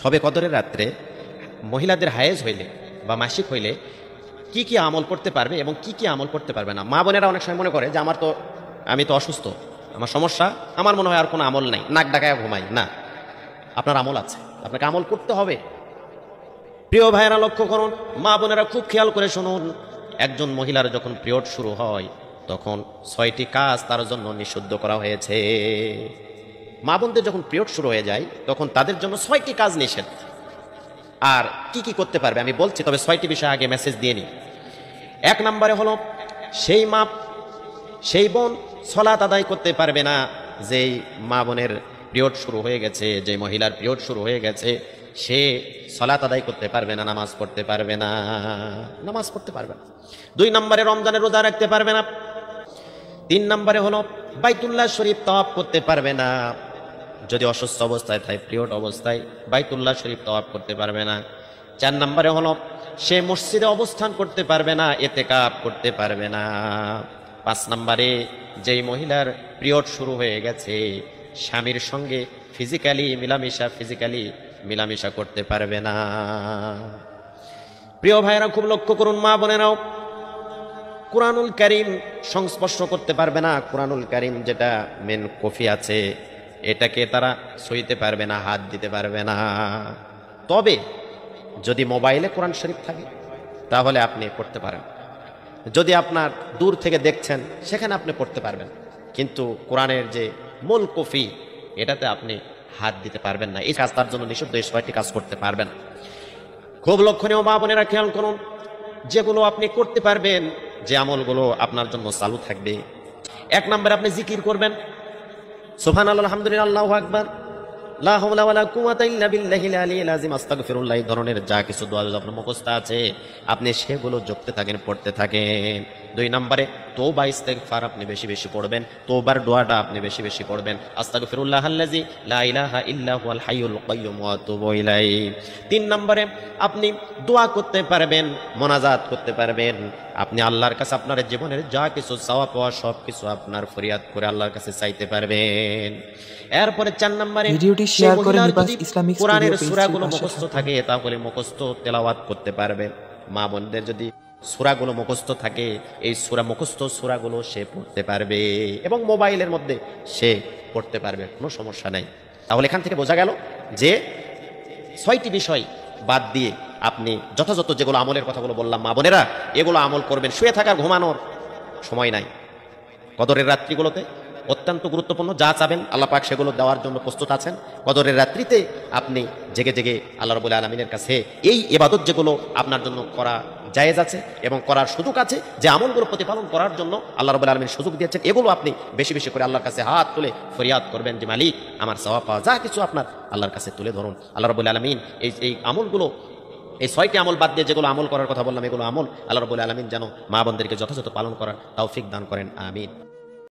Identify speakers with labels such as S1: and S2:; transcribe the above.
S1: শবে কদরের রাত্রে মহিলাদের হায়েজ হইলে বা মাসিক হইলে কি কি আমল করতে পারবে এবং কি কি আমল করতে পারবে না। মা বোনেরা অনেক সময় মনে করে যে আমি তো অসুস্থ, আমার সমস্যা, আমার মনে হয় আর কোনো আমল নাই, নাক ডাকায় ঘুমাই। না, আপনার আমল আছে, আপনাকে আমল করতে হবে। প্রিয় ভাইয়েরা লক্ষ্য করুন, মা বোনেরা খুব খেয়াল করে শুনুন, একজন মহিলার যখন পিরিয়ড শুরু হয় তখন 6টি কাজ তার জন্য নিষিদ্ধ করা হয়েছে। মা বোনদের যখন পিরিয়ড শুরু হয়ে যায় তখন তাদের জন্য 6টি কাজ নিষেধ। আর কি কি করতে পারবে আমি বলছি, তবে 6টি বিষয় আগে মেসেজ দিয়ে নিই। 1 নম্বরে হলো সেই বোন সালাত আদায় করতে পারবে না যেই মা বোনের পিরিয়ড শুরু হয়ে গেছে, যে মহিলার পিরিয়ড শুরু হয়ে গেছে, সে সালাত আদায় করতে পারবে না, নামাজ পড়তে পারবে না, নামাজ পড়তে পারবে না। 2 নম্বরে রমজানের রোজা রাখতে পারবে না। 3 নম্বরে হলো বাইতুল্লাহ শরীফ তাওয়াফ করতে পারবে না, যদি অসুস্থ অবস্থায় থাকে, পিরিয়ড অবস্থায় বাইতুল্লাহ শরীফ তাওয়াফ করতে পারবে না। 4 নম্বরে হলো সে মসজিদে অবস্থান করতে পারবে না, ইতিকাফ করতে পারবে না। 5 নম্বরে যেই মহিলার পিরিয়ড শুরু হয়ে গেছে স্বামীর সঙ্গে ফিজিক্যালি মিলামিশা করতে পারবে না। প্রিয় ভাইয়েরা খুব লক্ষ্য করুন, মা বোনেরাও, কুরআনুল কারীম সংস্পর্শ করতে পারবে না। কুরআনুল কারীম যেটা মেন কফি আছে এটাকে তারা ছুঁইতে পারবে না, হাত দিতে পারবে না। তবে যদি মোবাইলে কোরআন শরীফ থাকে তাহলে আপনি পড়তে পারেন, যদি আপনার দূর থেকে দেখছেন সেখানে আপনি পড়তে পারবেন, কিন্তু কোরআনের যে মূল কফি এটাতে আপনি হাত দিতে পারবেন না। এই কাজ তার জন্য নিষিদ্ধ, এই 6টি কাজ করতে পারবেন। খুব লক্ষণীয় মা বোনেরা খেয়াল করুন, যেগুলো আপনি করতে পারবেন, যে আমলগুলো আপনার জন্য চালু থাকবে। 1 নম্বরে আপনি জিকির করবেন, সুবহানাল্লাহ, আলহামদুলিল্লাহ, আল্লাহু আকবার, লা হাওলা ওয়ালা কুওয়াতা ইল্লা বিল্লাহিল আলিয়্যিল আযীম, আস্তাগফিরুল্লাহ, এই ধরনের যা কিছু দোয়া আপনার মুখস্থ আছে আপনি সেগুলো জপতে থাকেন, পড়তে থাকেন। 2 নম্বরে তওবা ইস্তিগফার আপনি বেশি বেশি পড়বেন, তওবার দোয়াটা আপনি বেশি বেশি পড়বেন, আস্তাগফিরুল্লাহাল্লাযী লা ইলাহা ইল্লা হুয়াল হাইয়ুল কাইয়্যুম ওয়া আতুবু ইলাইহি। 3 নম্বরে আপনি দোয়া করতে পারবেন, মোনাজাত করতে পারবেন, আপনি আল্লাহর কাছে আপনার জীবনের যা কিছু চাওয়া পাওয়া সব কিছু আপনার ফরিয়াদ করে আল্লাহর কাছে চাইতে পারবেন। এরপরে 4 নম্বরে
S2: ভিডিওটি শেয়ার করে নিবাস ইসলামিক
S1: কোরআনের সূরাগুলো মুখস্থ থাকে তাহলে মুখস্থ তেলাওয়াত করতে পারবে। মা বোনদের যদি সূরাগুলো মুখস্থ থাকে এই মুখস্থ সূরাগুলো সে পড়তে পারবে এবং মোবাইলের মধ্যে সে পড়তে পারবে, কোনো সমস্যা নাই। তাহলে এখান থেকে বোঝা গেল যে 6টি বিষয় বাদ দিয়ে আপনি যথাযথ যেগুলো আমলের কথাগুলো বললাম মা বোনেরা, এগুলো আমল করবেন। শুয়ে থাকার ঘুমানোর সময় নাই, কদরের রাত্রিগুলোতে অত্যন্ত গুরুত্বপূর্ণ, যা চাবেন আল্লাহ পাক সেগুলো দেওয়ার জন্য প্রস্তুত আছেন। কদরের রাত্রিতে আপনি জেগে জেগে আল্লাহ রাব্বুল আলামিনের কাছে এই ইবাদত যেগুলো আপনার জন্য করা জায়েজ আছে এবং করার সুযোগ আছে, যে আমলগুলো প্রতিপালন করার জন্য আল্লাহ রাব্বুল আলামিন সুযোগ দিয়েছেন, এগুলো আপনি বেশি বেশি করে আল্লাহর কাছে হাত তুলে ফরিয়াদ করবেন যে মালিক আমার সওয়াব পাওয়া যা কিছু আপনার আল্লাহর কাছে তুলে ধরুন। আল্লাহ রাব্বুল আলামিন এই আমলগুলো, এই 6টি আমল বাদ দিয়ে যেগুলো আমল করার কথা বললাম, এগুলো আমল আল্লাহ রাব্বুল আলামিন যেন মা বোনদেরকে যথাযথ পালন করার তৌফিক দান করেন, আমিন।